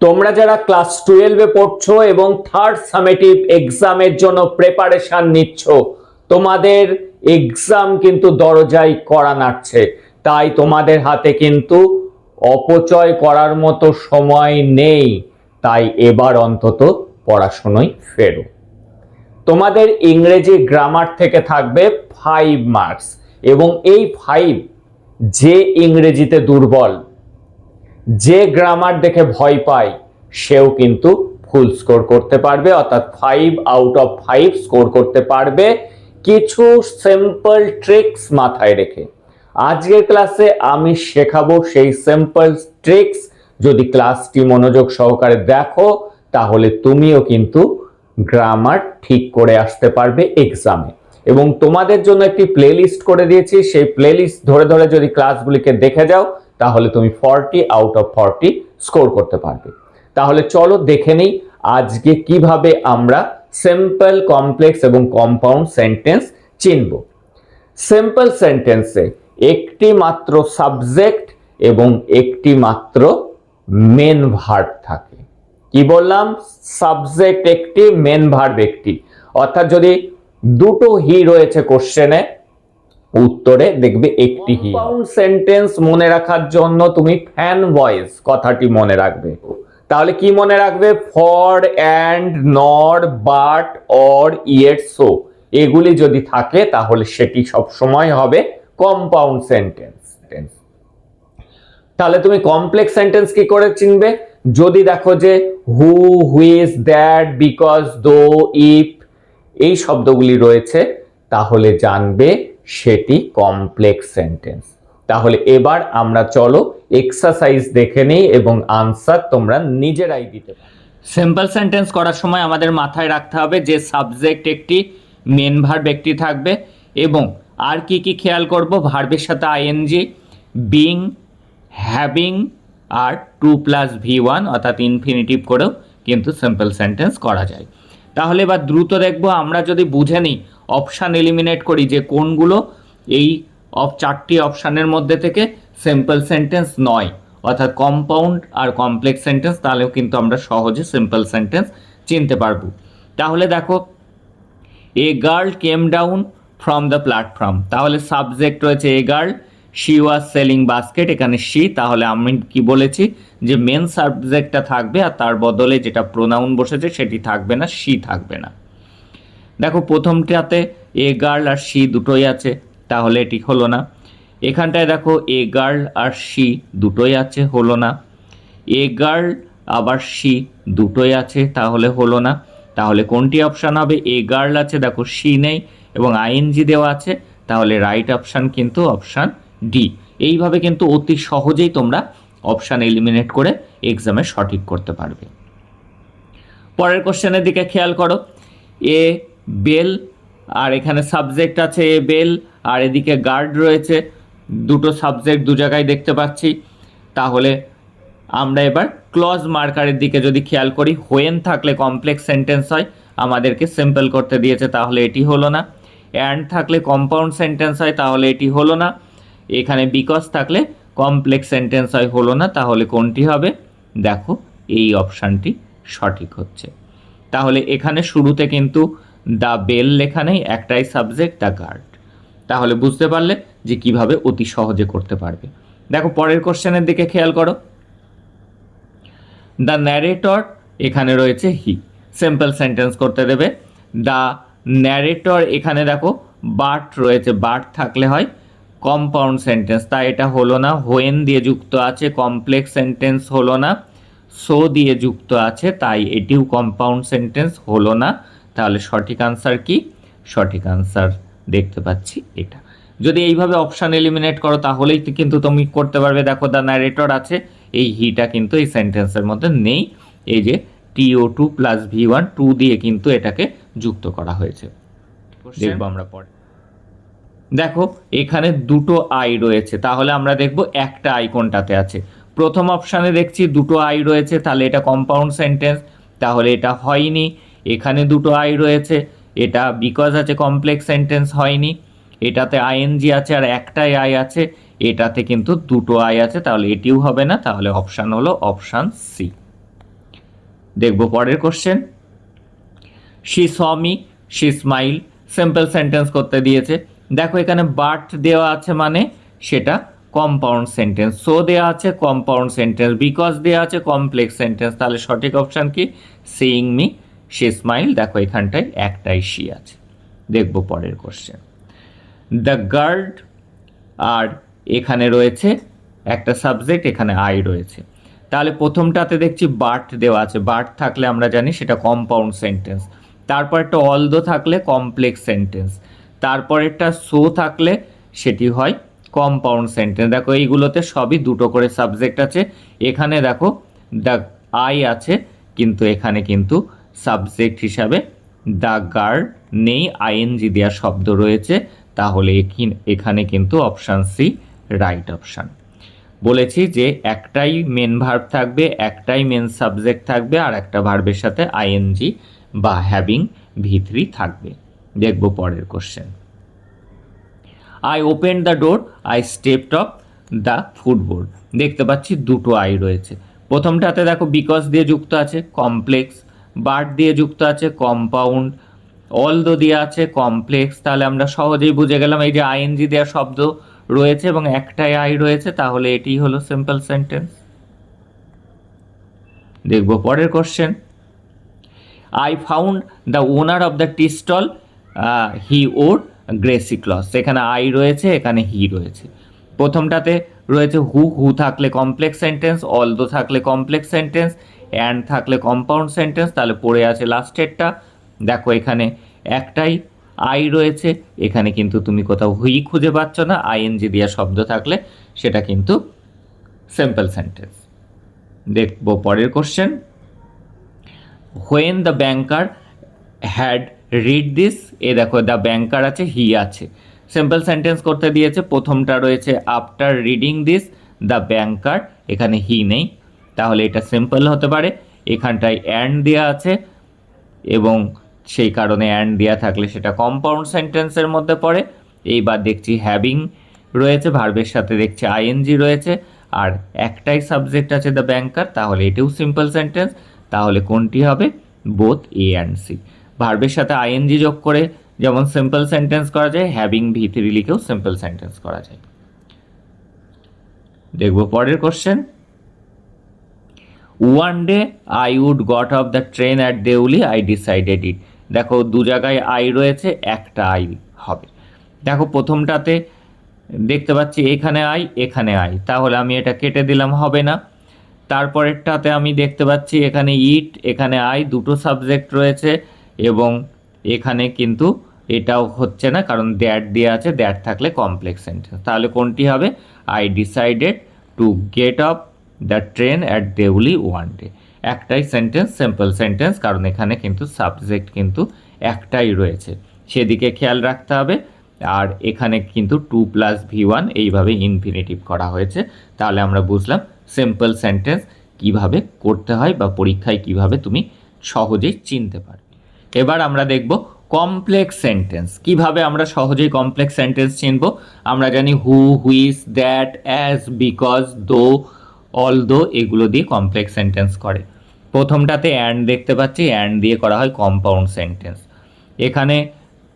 তোমরা যারা ক্লাস 12-এ পড়ছো এবং থার্ড সামেটিভ এক্সামের জন্য প্রিপারেশন নিচ্ছ, তোমাদের এক্সাম কিন্তু দরজায় কড়া নাড়ছে। তাই তোমাদের হাতে কিন্তু অপচয় করার মতো সময় নেই। তাই এবার অন্তত পড়াশোনায় ফেরো। তোমাদের ইংরেজি গ্রামার থেকে থাকবে 5 মার্কস এবং এই 5 যে ইংরেজিতে দুর্বল, যে গ্রামার দেখে ভয় পায়, সেও কিন্তু ফুল স্কোর করতে পারবে, অর্থাৎ 5 আউট অফ 5 স্কোর করতে পারবে কিছু সিম্পল ট্রিক্স মাথায় রেখে। আজকের ক্লাসে আমি শেখাবো সেই সিম্পল ট্রিক্স। যদি ক্লাসটি মনোযোগ সহকারে দেখো তাহলে তুমিও কিন্তু গ্রামার ঠিক করে আসতে পারবে এক্সামে। এবং তোমাদের জন্য একটি প্লেলিস্ট করে দিয়েছি, সেই প্লেলিস্ট ধরে ধরে যদি ক্লাসগুলিকে দেখে যাও তাহলে তুমি 40 আউট অফ 40 স্কোর করতে পারবে। তাহলে চলো দেখে নিই আজকে কিভাবে আমরা সিম্পল, কমপ্লেক্স এবং কম্পাউন্ড সেন্টেন্স চিনব। সিম্পল সেন্টেন্সে একটি মাত্র সাবজেক্ট এবং একটি মাত্র মেন ভার্ব থাকে। কি বললাম? সাবজেক্ট একটি, মেন ভার্ব একটি। অর্থাৎ যদি দুটো হি রয়েছে কোশ্চেনে, উত্তরে দেখবে একটি হি। কম্পাউন্ড সেন্টেন্স মনে রাখার জন্য তুমি ফ্যান ভয়েস কথাটি মনে রাখবে। তাহলে কি মনে রাখবে? ফর, অ্যান্ড, নর, বাট, অর, ইয়েট, সো এগুলি যদি থাকে তাহলে সেটি সব সময় হবে কম্পাউন্ড সেন্টেন্স। তাহলে তুমি কমপ্লেক্স সেন্টেন্স কি করে চিনবে? যদি দেখো যে হু, হুইচ, দ্যাট, বিকজ, দো, ইফ এই শব্দগুলি রয়েছে তাহলে জানবে সেটি কমপ্লেক্স সেন্টেন্স। তাহলে এবার আমরা চলো এক্সারসাইজ দেখে নিই এবং আনসার তোমরা নিজেরাই দিতে পারো। সিম্পল সেন্টেন্স করার সময় আমাদের মাথায় রাখতে হবে যে সাবজেক্ট একটি, মেন ভার্ব একটি থাকবে এবং আর কি কি খেয়াল করব? ভার্বের সাথে আইএনজি, বিং, হ্যাভিং আর 2+V1 অর্থাৎ ইনফিনিটিভ করেও কিন্তু সিম্পল সেন্টেন্স করা যায়। তাহলে এবার দ্রুত দেখব, আমরা যদি বুঝে নিই, অপশান এলিমিনেট করি যে কোনগুলো এই চারটি অপশানের মধ্যে থেকে সিম্পল সেন্টেন্স নয়, অর্থাৎ কম্পাউন্ড আর কমপ্লেক্স সেন্টেন্স, তাহলেও কিন্তু আমরা সহজে সিম্পল সেন্টেন্স চিনতে পারবো। তাহলে দেখো, a girl came down from the platform, তাহলে সাবজেক্ট রয়েছে a girl, she was selling basket, এখানে শি, তাহলে আমি কি বলেছি যে মেন সাবজেক্টটা থাকবে আর তার বদলে যেটা প্রোনাউন বসেছে সেটি থাকবে না, শি থাকবে না। দেখো প্রথমটাতে এ গার্ল আর শি দুটোই আছে, তাহলে এটি হলো না। এখানটায় দেখো এ গার্ল আর শি দুটোই আছে, হলো না। এ গার্ল আবার শি দুটোই আছে, তাহলে হলো না। তাহলে কোনটি অপশান হবে? এ গার্ল আছে, দেখো শি নেই এবং আইএনজি দেওয়া আছে, তাহলে রাইট অপশান কিন্তু অপশান ডি। এইভাবে কিন্তু অতি সহজেই তোমরা অপশান এলিমিনেট করে এক্সামে সঠিক করতে পারবে। পরের কোশ্চেনের দিকে খেয়াল করো, এ বেল আর এখানে সাবজেক্ট আছে এ বেল আর এদিকে গার্ড রয়েছে, দুটো সাবজেক্ট দু জায়গায় দেখতে পাচ্ছি। তাহলে আমরা এবার ক্লজ মার্কারের দিকে যদি খেয়াল করি, হোয়েন থাকলে কমপ্লেক্স সেন্টেন্স হয়, আমাদেরকে সিম্পল করতে দিয়েছে, তাহলে এটি হলো না। অ্যান্ড থাকলে কম্পাউন্ড সেন্টেন্স হয়, তাহলে এটি হলো না। এখানে বিকজ থাকলে কমপ্লেক্স সেন্টেন্স হয়, হলো না। তাহলে কোনটি হবে? দেখো এই অপশানটি সঠিক হচ্ছে। তাহলে এখানে শুরুতে কিন্তু দ্য বেল লেখা নেই, একটাই সাবজেক্ট দ্য গার্ড। তাহলে বুঝতে পারলে যে কিভাবে অতি সহজে করতে পারবে। দেখো পরের কোশ্চেনের দিকে খেয়াল করো, দ্য ন্যারেটর, এখানে রয়েছে হি, সিম্পল সেন্টেন্স করতে দেবে। দ্য ন্যারেটর, এখানে দেখো বাট রয়েছে, বাট থাকলে হয় কম্পাউন্ড সেন্টেন্স, তাই এটা হলো না। হোয়েন দিয়ে যুক্ত আছে, কমপ্লেক্স সেন্টেন্স হলো না। সো দিয়ে যুক্ত আছে, তাই এটিও কম্পাউন্ড সেন্টেন্স হলো না। তাহলে সঠিক আনসার কি? সঠিক আনসার দেখতে পাচ্ছি এটা। যদি এইভাবে অপশান এলিমিনেট করো তাহলেই কিন্তু তুমি করতে পারবে। দেখো দ্য ন্যারেটর আছে, এই হিটা কিন্তু এই সেন্টেন্সের মধ্যে নেই, এই যে TO2+V1 2 দিয়ে কিন্তু এটাকে যুক্ত করা হয়েছে। দেখবো আমরা পরে। দেখো এখানে দুটো আই রয়েছে, তাহলে আমরা দেখব একটা আই কোনটাতে আছে। প্রথম অপশানে দেখছি দুটো আই রয়েছে, তাহলে এটা কম্পাউন্ড সেন্টেন্স, তাহলে এটা হয়নি। এখানে দুটো আই রয়েছে, এটা বিকজ আছে, কমপ্লেক্স সেন্টেন্স হয়নি। এটাতে আইএনজি আছে আর একটাই আই আছে, এটাতে কিন্তু দুটো আই আছে, তাহলে এটিও হবে না। তাহলে অপশান হলো অপশান সি। দেখব পরের question. She saw me, she smile, simple sentence করতে দিয়েছে। দেখো এখানে বাট দেওয়া আছে মানে সেটা কম্পাউন্ড সেন্টেন্স, সো দেওয়া আছে কম্পাউন্ড সেন্টেন্স, বিকজ দেওয়া আছে কমপ্লেক্স সেন্টেন্স। তাহলে সঠিক অপশান কি? Seeing me, she smile. দেখো এখানটায় একটাই শি আছে। দেখব পরের কোশ্চেন। দ্য গার্ড, আর এখানে রয়েছে একটা সাবজেক্ট, এখানে আই রয়েছে। তাহলে প্রথমটাতে দেখছি বাট দেওয়া আছে, বাট থাকলে আমরা জানি সেটা কম্পাউন্ড সেন্টেন্স। তারপর একটা অলদো থাকলে কমপ্লেক্স সেন্টেন্স, তারপরেরটা সো থাকলে সেটি হয় কম্পাউন্ড সেন্টেন্স। দেখো এইগুলোতে সবই দুটো করে সাবজেক্ট আছে। এখানে দেখো দ্য আই আছে, কিন্তু এখানে কিন্তু সাবজেক্ট হিসাবে দ্য গার্ড নেই, আইএনজি দেওয়া শব্দ রয়েছে। তাহলে এখানে কিন্তু অপশান সি রাইট অপশান। বলেছি যে একটাই মেন ভার্ব থাকবে, একটাই মেন সাবজেক্ট থাকবে, আর একটা ভার্বের সাথে আইএনজি বা হ্যাভিং ভি3 থাকবে। দেখব পরের question. I open the door, I stepped of the ফুটবোর্ড। দেখতে পাচ্ছি দুটো আই রয়েছে। প্রথমটাতে দেখো বিকজ দিয়ে যুক্ত আছে কমপ্লেক্স, বাট দিয়ে যুক্ত আছে কম্পাউন্ড, অলদো দিয়ে আছে কমপ্লেক্স। তাহলে আমরা সহজেই বুঝে গেলাম এই যে আইএনজি দেওয়া শব্দ রয়েছে এবং একটাই আই রয়েছে, তাহলে এটি হলো সিম্পল সেন্টেন্স। দেখব পরের question. I found the owner of the tea stall, he wore greasy cloth. এখানে আই রয়েছে, এখানে হি রয়েছে। প্রথমটাতে রয়েছে হু, হু থাকলে কমপ্লেক্স সেন্টেন্স, অলদো থাকলে কমপ্লেক্স সেন্টেন্স, অ্যান্ড থাকলে কম্পাউন্ড সেন্টেন্স। তাহলে পড়ে আছে লাস্টেরটা। দেখো এখানে একটাই আই রয়েছে, এখানে কিন্তু তুমি কোথাও হুই খুঁজে পাচ্ছ না। আইএনজি দেওয়া শব্দ থাকলে সেটা কিন্তু সিম্পল সেন্টেন্স। দেখব পরের question. When the banker had read this, এ দেখো দ্য ব্যাংকার আছে, হি আছে। সিম্পল সেন্টেন্স করতে দিয়েছে, প্রথমটা রয়েছে after reading this the banker, এখানে হি নেই, তাহলে এটা সিম্পল হতে পারে। এখানটায় অ্যান্ড দেওয়া আছে এবং সেই কারণে অ্যান্ড দেওয়া থাকলে সেটা কম্পাউন্ড সেন্টেন্সের মধ্যে পড়ে। এইবার দেখছি হ্যাভিং রয়েছে, ভার্বের সাথে দেখছি আইএনজি রয়েছে, আর একটাই সাবজেক্ট আছে দ্য ব্যাংকার, তাহলে এটিও সিম্পল সেন্টেন্স। তাহলে কোনটি হবে? Both A and C. ভার্বের সাথে আইএনজি যোগ করে যেমন সিম্পল সেন্টেন্স করা যায়, হ্যাভিং ভি3 লিখেও সিম্পল সেন্টেন্স করা যায়। দেখব পরের question. One day I would got off the train at Deuli, I decided it. দেখো দু জায়গায় আই রয়েছে, একটা আই হবে। দেখো প্রথমটাতে দেখতে পাচ্ছি এখানে আই, এখানে আই, তাহলে আমি এটা কেটে দিলাম, হবে না। তারপরেরটাতে আমি দেখতে পাচ্ছি এখানে ইট, এখানে আই, দুটো সাবজেক্ট রয়েছে এবং এখানে কিন্তু এটাও হচ্ছে না, কারণ দ্যাট দিয়ে আছে, দ্যাট থাকলে কমপ্লেক্স সেন্টেন্স। তাহলে কোনটি হবে? I decided to get off the train at Deoli one day. একটাই সেন্টেন্স, সিম্পল সেন্টেন্স, কারণ এখানে কিন্তু সাবজেক্ট কিন্তু একটাই রয়েছে, সেদিকে খেয়াল রাখতে হবে। আর এখানে কিন্তু 2+V1 এইভাবে ইনফিনিটিভ করা হয়েছে। তাহলে আমরা বুঝলাম সিম্পল সেন্টেন্স কিভাবে করতে হয় বা পরীক্ষায় কিভাবে তুমি সহজেই চিনতে পারবে। এবার আমরা দেখব কমপ্লেক্স সেন্টেন্স। কিভাবে আমরা সহজেই কমপ্লেক্স সেন্টেন্স চিনব? আমরা জানি হু, হুইচ, দ্যাট, অ্যাজ, বিকজ, দো, অলদো, এগুলো দিয়ে কমপ্লেক্স সেন্টেন্স করে। প্রথমটাতে অ্যান্ড দেখতে পাচ্ছি, অ্যান্ড দিয়ে করা হয় কম্পাউন্ড সেন্টেন্স। এখানে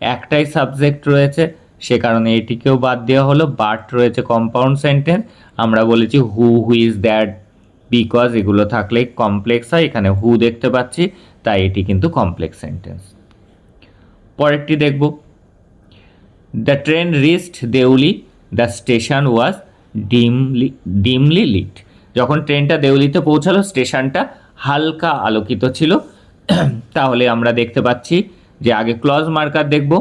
একটাই সাবজেক্ট রয়েছে, সে কারণে এটিকেও বাদ দেওয়া হলো। বাট রয়েছে কম্পাউন্ড সেন্টেন্স। আমরা বলেছি হু, হুইচ, দ্যাট, বিকজ, এগুলো থাকলে কমপ্লেক্স হয়। এখানে হু দেখতে পাচ্ছি, তাই এটি কিন্তু কমপ্লেক্স সেন্টেন্স। পরেরটি দেখব। The train reached Deoli, the station was dimly lit. যখন ট্রেনটা দেউলিতে পৌঁছালো, স্টেশনটা হালকা আলোকিত ছিল। তাহলে আমরা দেখতে পাচ্ছি যে আগে ক্লজ মার্কার দেখব।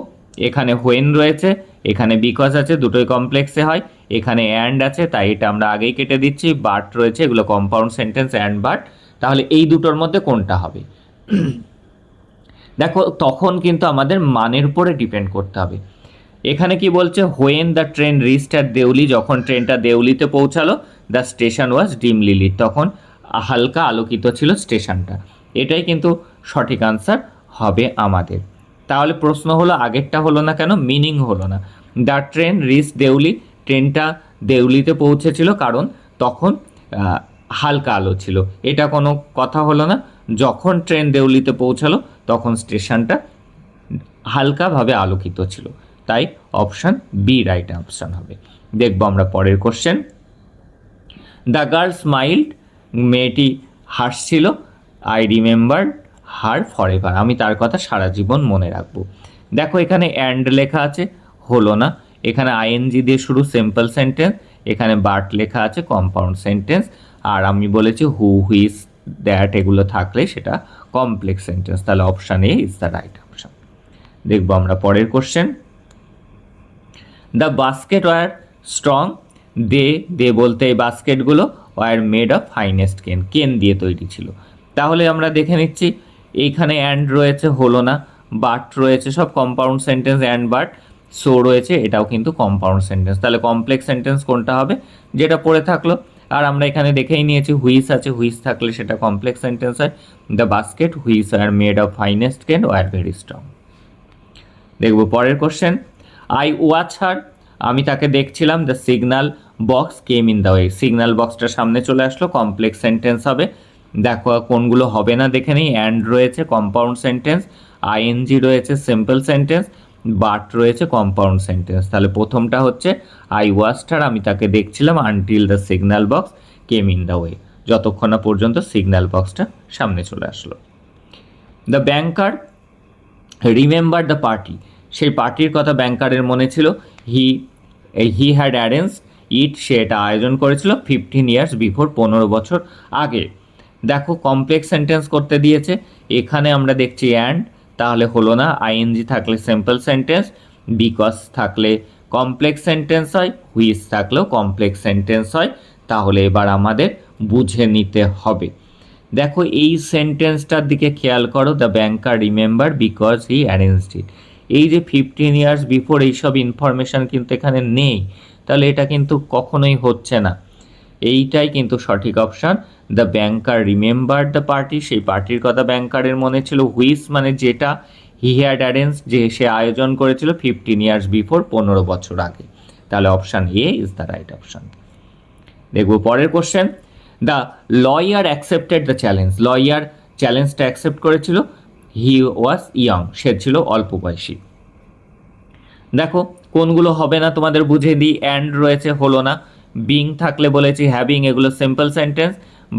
এখানে হোয়েন রয়েছে, এখানে বিকজ আছে, দুটোই কমপ্লেক্সে হয়। এখানে অ্যান্ড আছে, তাই এটা আমরা আগেই কেটে দিচ্ছি। বাট রয়েছে, এগুলো কম্পাউন্ড সেন্টেন্স, অ্যান্ড বাট। তাহলে এই দুটোর মধ্যে কোনটা হবে? দেখো তখন কিন্তু আমাদের মানের উপরে ডিপেন্ড করতে হবে। এখানে কি বলছে? When the train reached at Deoli, যখন ট্রেনটা দেউলিতে পৌঁছালো, the station was dimly lit, তখন হালকা আলোকিত ছিল স্টেশনটা। এটাই কিন্তু সঠিক আনসার হবে আমাদের। তাহলে প্রশ্ন হলো আগেরটা হলো না কেন? মিনিং হলো না। দ্য ট্রেন রিচ দেউলি, ট্রেনটা দেউলিতে পৌঁছেছিল কারণ তখন হালকা আলো ছিল, এটা কোনো কথা হলো না। যখন ট্রেন দেউলিতে পৌঁছালো তখন স্টেশনটা হালকাভাবে আলোকিত ছিল, তাই অপশান বি রাইট অপশান হবে। দেখব আমরা পরের কোশ্চেন। দ্য গার্ল স্মাইল্ড, মেয়েটি হাসছিল। I remember her for ever, আমি তার কথা সারা জীবন মনে রাখবো। দেখো এখানে অ্যান্ড লেখা আছে, হলো না। এখানে আইএনজি দিয়ে শুরু সিম্পল সেন্টেন্স, এখানে বাট লেখা আছে কম্পাউন্ড সেন্টেন্স, আর আমি বলেছি হু, হুইচ, দ্যাট এগুলো থাকলে সেটা কমপ্লেক্স সেন্টেন্স, তাহলে option A is the right option. দেখবো আমরা পরের question. The basket were strong, they বলতে এই বাস্কেটগুলো were made of finest cane, cane দিয়ে তৈরি ছিল। তাহলে আমরা দেখে নিচ্ছি এইখানে অ্যান্ড রয়েছে, হলো না। বাট রয়েছে, সব compound sentence, and but. So রয়েছে, এটাও কিন্তু কম্পাউন্ড সেন্টেন্স, তাহলে কমপ্লেক্স সেন্টেন্স কোনটা হবে, যেটা পড়ে থাকলো। আর আমরা এখানে দেখেই নিয়েছি হুইচ আছে, হুইচ থাকলে সেটা কমপ্লেক্স সেন্টেন্স হয়। The basket which are made of finest কেন ওয়ার ভেরি স্ট্রং। দেখব পরের কোশ্চেন। আই ওয়াচ হার, আমি তাকে দেখছিলাম। The signal box came in the way, signal বক্সটা সামনে চলে আসলো, কমপ্লেক্স সেন্টেন্স হবে। দেখো কোনগুলো হবে না দেখে নিই। অ্যান্ড রয়েছে কম্পাউন্ড সেন্টেন্স, আইএনজি রয়েছে সিম্পল সেন্টেন্স, বাট রয়েছে কম্পাউন্ড সেন্টেন্স। তাহলে প্রথমটা হচ্ছে আই ওয়াচড হার, আমি তাকে দেখছিলাম, until the signal box came in the way, যতক্ষণ না পর্যন্ত সিগন্যাল বক্সটা সামনে চলে আসলো। The banker remember the party, সেই পার্টির কথা ব্যাংকারের মনে ছিল। হি হ্যাড অ্যারেঞ্জ ইট, সে এটা আয়োজন করেছিল 15 ইয়ার্স বিফোর, 15 বছর আগে। দেখো কমপ্লেক্স সেন্টেন্স করতে দিয়েছে, এখানে আমরা দেখছি অ্যান্ড, তাহলে হলো না। আইএনজি থাকলে সিম্পল সেন্টেন্স, বিকজ থাকলে কমপ্লেক্স সেন্টেন্স হয়, হুইচ থাকলেও কমপ্লেক্স সেন্টেন্স হয়। তাহলে এবার আমাদের বুঝে নিতে হবে। দেখো এই সেন্টেন্সটার দিকে খেয়াল করো, the banker remember because he arranged it. এই যে 15 ইয়ার্স বিফোর, এইসব ইনফরমেশান কিন্তু এখানে নেই, তাহলে এটা কিন্তু কখনোই হচ্ছে না। এইটাই কিন্তু সঠিক option. The banker remember the party, সেই পার্টির কথা ব্যাংকারের মনে ছিল। হুইচ মানে যেটা, হি হ্যাড অ্যারেঞ্জ যে সে আয়োজন করেছিল 15 ইয়ার্স বিফোর, 15 বছর আগে। তাহলে option A is the right option. দেখব পরের question. The lawyer accepted the challenge, lawyer চ্যালেঞ্জটা অ্যাকসেপ্ট করেছিল। হি ওয়াজ ইয়ং, সে ছিল অল্প বয়সী। দেখো কোনগুলো হবে না তোমাদের বুঝিয়ে দিই। অ্যান্ড রয়েছে, হলো না। বিং থাকলে বলেছি হ্যাভিং, এগুলো সিম্পল সেন্টেন্স।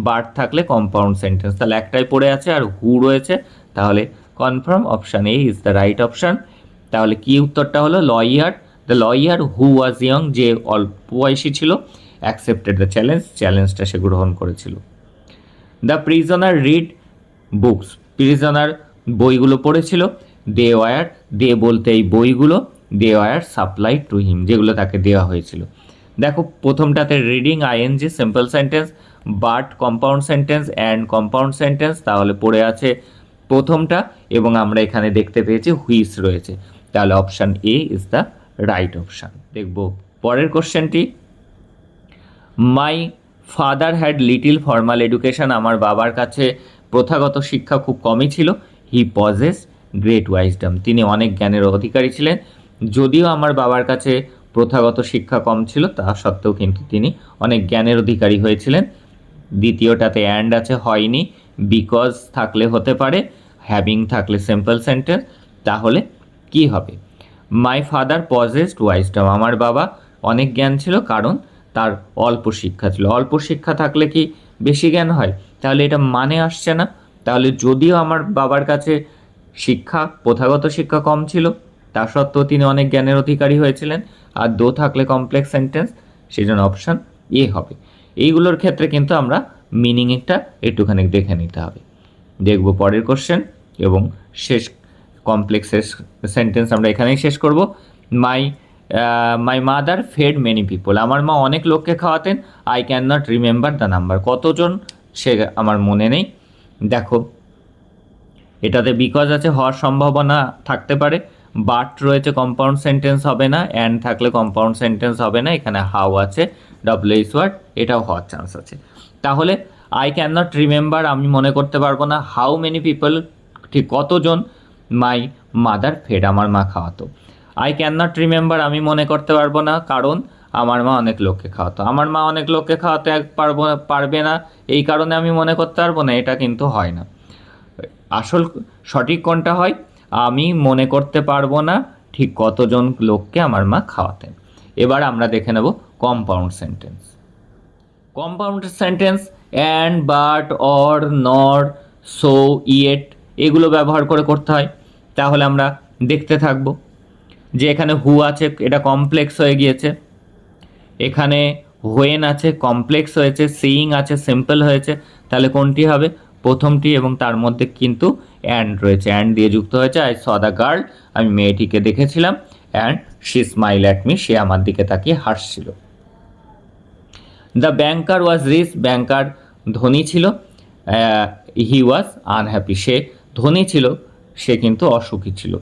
বাট থাকলে কম্পাউন্ড সেন্টেন্স, তাহলে একটাই পড়ে আছে। আর হু রয়েছে, তাহলে confirm option A is the right option. তাহলে কি উত্তরটা হলো lawyer, the lawyer who was young, যে অল্প বয়সী ছিল, অ্যাকসেপ্টেড দ্য চ্যালেঞ্জ, চ্যালেঞ্জটা সে গ্রহণ করেছিল। The prisoner read books, prisoner বইগুলো পড়েছিল। দে ওয়ার, দে বলতে এই বইগুলো, they were supply to him, যেগুলো তাকে দেওয়া হয়েছিল। দেখো প্রথমটাতে reading ING simple sentence, but compound sentence, and compound sentence, তাহলে পড়ে আছে প্রথমটা, এবং আমরা এখানে দেখতে পেয়েছি হুইচ রয়েছে, তাহলে option A is the right option. দেখব পরের কোশ্চেনটি। My father had little formal education, আমার বাবার কাছে প্রথাগত শিক্ষা খুব কমই ছিল। হি পজেস গ্রেট ওয়াইজডম, তিনি অনেক জ্ঞানের অধিকারী ছিলেন। যদিও আমার বাবার কাছে প্রথাগত শিক্ষা কম ছিল, তা সত্ত্বেও কিন্তু তিনি অনেক জ্ঞানের অধিকারী হয়েছিলেন। দ্বিতীয়টাতে অ্যান্ড আছে, হয়নি। বিকজ থাকলে হতে পারে, হ্যাভিং থাকলে সিম্পল সেন্টেন্স, তাহলে কি হবে? মাই ফাদার পজেসড ওয়াইজডম, আমার বাবা অনেক জ্ঞান ছিল কারণ তার অল্প শিক্ষা ছিল। অল্প শিক্ষা থাকলে কি বেশি জ্ঞান হয়? তাহলে এটা মানে আসছে না। তাহলে যদিও আমার বাবার কাছে শিক্ষা, প্রথাগত শিক্ষা কম ছিল, তা সত্ত্বেও তিনি অনেক জ্ঞানের অধিকারী হয়েছিলেন। আর দো থাকলে কমপ্লেক্স সেন্টেন্স, সেই জন্য অপশান এ হবে। এইগুলোর ক্ষেত্রে কিন্তু আমরা মিনিংটা একটুখানি দেখে নিতে হবে। দেখব পরের কোশ্চেন, এবং শেষ কমপ্লেক্স সেন্টেন্স আমরা এখানেই শেষ করব। My mother fed many people, আমার মা অনেক লোককে খাওয়াতেন। I can not remember the number, কতজন সে আমার মনে নেই। দেখো এটাতে বিকজ আছে, হওয়ার সম্ভাবনা থাকতে পারে। বাট রয়েছে, কম্পাউন্ড সেন্টেন্স হবে না। অ্যান্ড থাকলে কম্পাউন্ড সেন্টেন্স হবে না। এখানে হাউ আছে, ডব্লিউএইচ ওয়ার্ড, এটাও হওয়ার চান্স আছে। তাহলে আই ক্যান নট রিমেম্বার, আমি মনে করতে পারবো না। হাউ মেনি পিপল, ঠিক কতজন মাই মাদার ফেড, আমার মা খাওয়াতো। আই ক্যান নট রিমেম্বার, আমি মনে করতে পারবো না কারণ আমার মা অনেক লোককে খাওয়াতো। আমার মা অনেক লোককে খাওয়াতে পারবে না, এই কারণে আমি মনে করতে পারবো না, এটা কিন্তু হয় না। আসল সঠিক কোনটা হয়, আমি মনে করতে পারবো না ঠিক কতজন লোককে আমার মা খাওয়াতেন। এবার আমরা দেখে নেব compound sentence. Compound sentence and, but, or, নর, সো, ইয়েট এগুলো ব্যবহার করে করতে হয়। তাহলে আমরা দেখতে থাকবো যে এখানে হু আছে, এটা কমপ্লেক্স হয়ে গিয়েছে। এখানে হোয়েন আছে, কমপ্লেক্স হয়েছে। সিইং আছে, সিম্পল হয়েছে। তাহলে কোনটি হবে? প্রথমটি, এবং তার মধ্যে কিন্তু অ্যান্ড রয়েছে, অ্যান্ড দিয়ে যুক্ত হয়েছে। আই স দ্য গার্ল, আমি মেয়েটিকে দেখেছিলাম। And she smile at me, সে আমার দিকে তাকিয়ে হাসছিল। দ্য ব্যাংকার ওয়াজ রিচ, ব্যাংকার ধনী ছিল। হি ওয়াজ আনহ্যাপি, সে ধনী ছিল, সে কিন্তু অসুখী ছিল।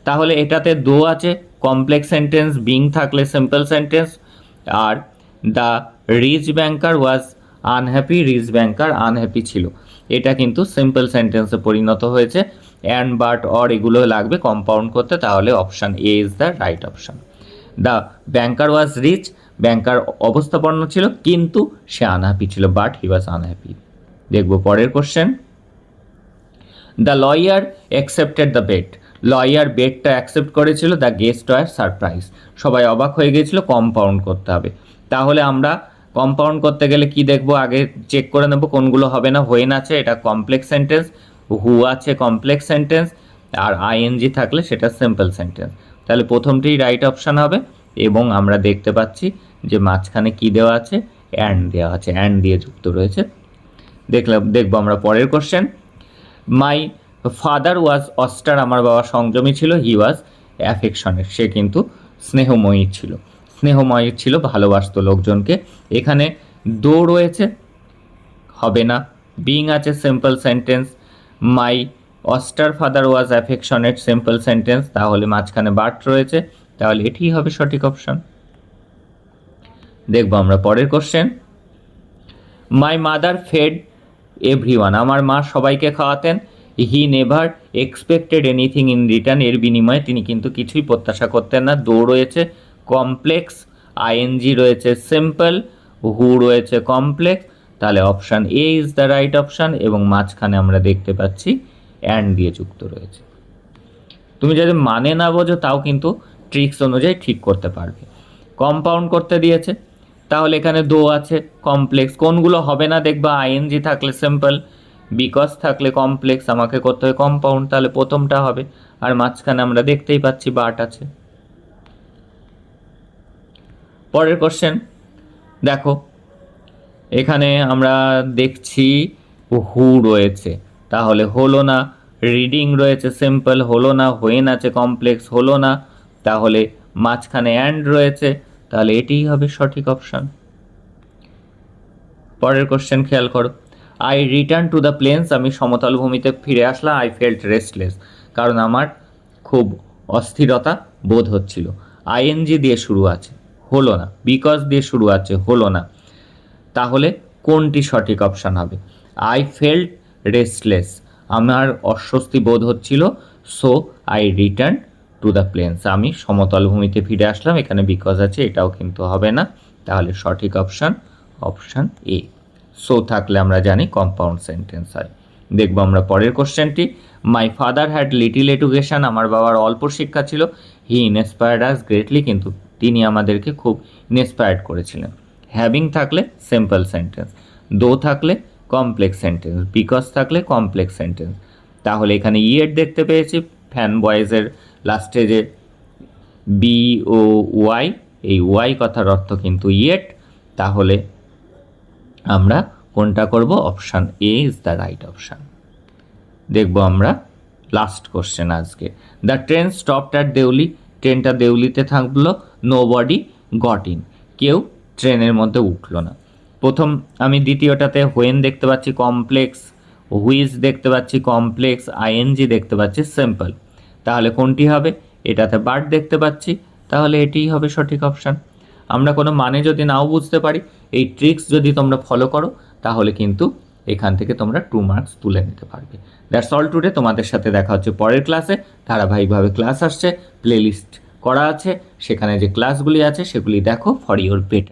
তাহলে এটাতে দো আছে, কমপ্লেক্স সেন্টেন্স, বিং থাকলে সিম্পল সেন্টেন্স। আর the rich banker was unhappy, rich banker unhappy ছিল, এটা কিন্তু সিম্পল সেন্টেন্সে পরিণত হয়েছে। অ্যান্ড, বাট, অর এগুলো লাগবে কম্পাউন্ড করতে, তাহলে option A is the right option. The banker was rich, banker অবস্থাপন্ন ছিল কিন্তু সে আনহ্যাপি ছিল, বাট হি ওয়াজ আনহ্যাপি। দেখব পরের question. The lawyer accepted the bet, lawyer বেটটা অ্যাকসেপ্ট করেছিল। দ্য গেস্ট ওয়ার সারপ্রাইজ, সবাই অবাক হয়ে গিয়েছিল। কম্পাউন্ড করতে হবে, তাহলে আমরা কম্পাউন্ড করতে গেলে কি দেখব, আগে চেক করে নেব কোনগুলো হবে না। হোয়েন আছে, এটা কমপ্লেক্স সেন্টেন্স। হু আছে, কমপ্লেক্স সেন্টেন্স। আর আইএনজি থাকলে সেটা সিম্পল সেন্টেন্স। তাহলে প্রথমটি রাইট অপশান হবে। এবং আমরা দেখতে পাচ্ছি যে মাঝখানে কি দেওয়া আছে, অ্যান্ড দেওয়া আছে, অ্যান্ড দিয়ে যুক্ত রয়েছে। দেখবো আমরা পরের question. My father was austere, আমার বাবা সংযমী ছিল। হি ওয়াজ অ্যাফেকশনেট, সে কিন্তু স্নেহময়ী ছিল, স্নেহময়ী ছিল, ভালোবাসতো লোকজনকে। এখানে দো রয়েছে, হবে না। বিং আছে, simple sentence. My austere father was affectionate, simple sentence. তাহলে মাঝখানে বাট রয়েছে, তাহলে এটিই হবে সঠিক অপশন। দেখবো আমরা পরের question. My mother fed everyone, আমার মা সবাইকে খাওয়াতেন। He never expected anything in return, এর বিনিময়ে তিনি কিন্তু কিছুই প্রত্যাশা করতেন না। দো রয়েছে কমপ্লেক্স, আইএনজি রয়েছে সিম্পল, হু রয়েছে কমপ্লেক্স। তাহলে option A is the right option. এবং মাঝখানে আমরা দেখতে পাচ্ছি অ্যান্ড দিয়ে যুক্ত রয়েছে। তুমি যদি মানে না বোঝো তাও কিন্তু ট্রিক্স অনুযায়ী ঠিক করতে পারবে। কম্পাউন্ড করতে দিয়েছে, তাহলে এখানে দো আছে, কমপ্লেক্স। কোনগুলো হবে না দেখবা, আইএনজি থাকলে সিম্পল, বিকজ থাকলে কমপ্লেক্স, আমাকে করতে হবে কম্পাউন্ড, তাহলে প্রথমটা হবে। আর মাঝখানে আমরা দেখতেই পাচ্ছি বাট আছে। পরের কোশ্চেন দেখো, এখানে আমরা দেখছি হু রয়েছে, তাহলে হলো না। রিডিং রয়েছে সিম্পল, হলো না। হোয়েন আছে কমপ্লেক্স, হলো না। তাহলে মাঝখানে অ্যান্ড রয়েছে, তাহলে এটিই হবে সঠিক অপশান। পরের কোশ্চেন খেয়াল করো। I return to the plains, আমি সমতল ভূমিতে ফিরে আসলাম। আই ফেল্ট রেস্টলেস, কারণ আমার খুব অস্থিরতা বোধ হচ্ছিল। আইএনজি দিয়ে শুরু আছে, হলো না। বিকজ দিয়ে শুরু আছে, হলো না। তাহলে কোনটি সঠিক অপশান হবে? আই ফেল্ট রেস্টলেস, আমার অস্বস্তি বোধ হচ্ছিল। So I return to the plains, আমি সমতল ভূমিতে ফিরে আসলাম। এখানে বিকজ আছে, এটাও কিন্তু হবে না। তাহলে সঠিক অপশান অপশান এ। সো থাকলে আমরা জানি কম্পাউন্ড সেন্টেন্স হয়। দেখবো আমরা পরের কোশ্চেনটি। My father had little education, আমার বাবার অল্প শিক্ষা ছিল। হি ইনস্পায়ার্ড আস গ্রেটলি, কিন্তু তিনি আমাদেরকে খুব ইন্সপায়ার্ড করেছিলেন। হ্যাভিং থাকলে সিম্পল সেন্টেন্স, দো থাকলে কমপ্লেক্স সেন্টেন্স, বিকজ থাকলে কমপ্লেক্স সেন্টেন্স। তাহলে এখানে ইয়েট দেখতে পেয়েছি, ফ্যান বয়েজের লাস্টে যে বি ও ওয়াই, এই ওয়াই কথার অর্থ কিন্তু ইয়েট। তাহলে আমরা কোনটা করব? Option A is the right option. দেখব আমরা লাস্ট কোশ্চেন আজকে। The train stopped at Deoli, ট্রেনটা দেউলিতে থাকলো। নো বডি গট ইন, কেউ ট্রেনের মধ্যে উঠলো না। প্রথম আমি দ্বিতীয়টাতে হোয়েন দেখতে পাচ্ছি কমপ্লেক্স, হুইজ দেখতে পাচ্ছি কমপ্লেক্স, আইএনজি দেখতে পাচ্ছি সিম্পল। তাহলে কোনটি হবে? এটাতে বাট দেখতে পাচ্ছি, তাহলে এটিই হবে সঠিক অপশান। আমরা কোনো মানে যদি নাও বুঝতে পারি, এই ট্রিক্স যদি তোমরা ফলো করো, তাহলে কিন্তু এখান থেকে তোমরা 2 মার্কস তুলে নিতে পারবে। That's all today. তোমাদের সাথে দেখা হচ্ছে পরের ক্লাসে। ধারাবাহিকভাবে ক্লাস আসছে, প্লেলিস্ট করা আছে, সেখানে যে ক্লাসগুলি আছে সেগুলি দেখো ফর ইওর বেটার।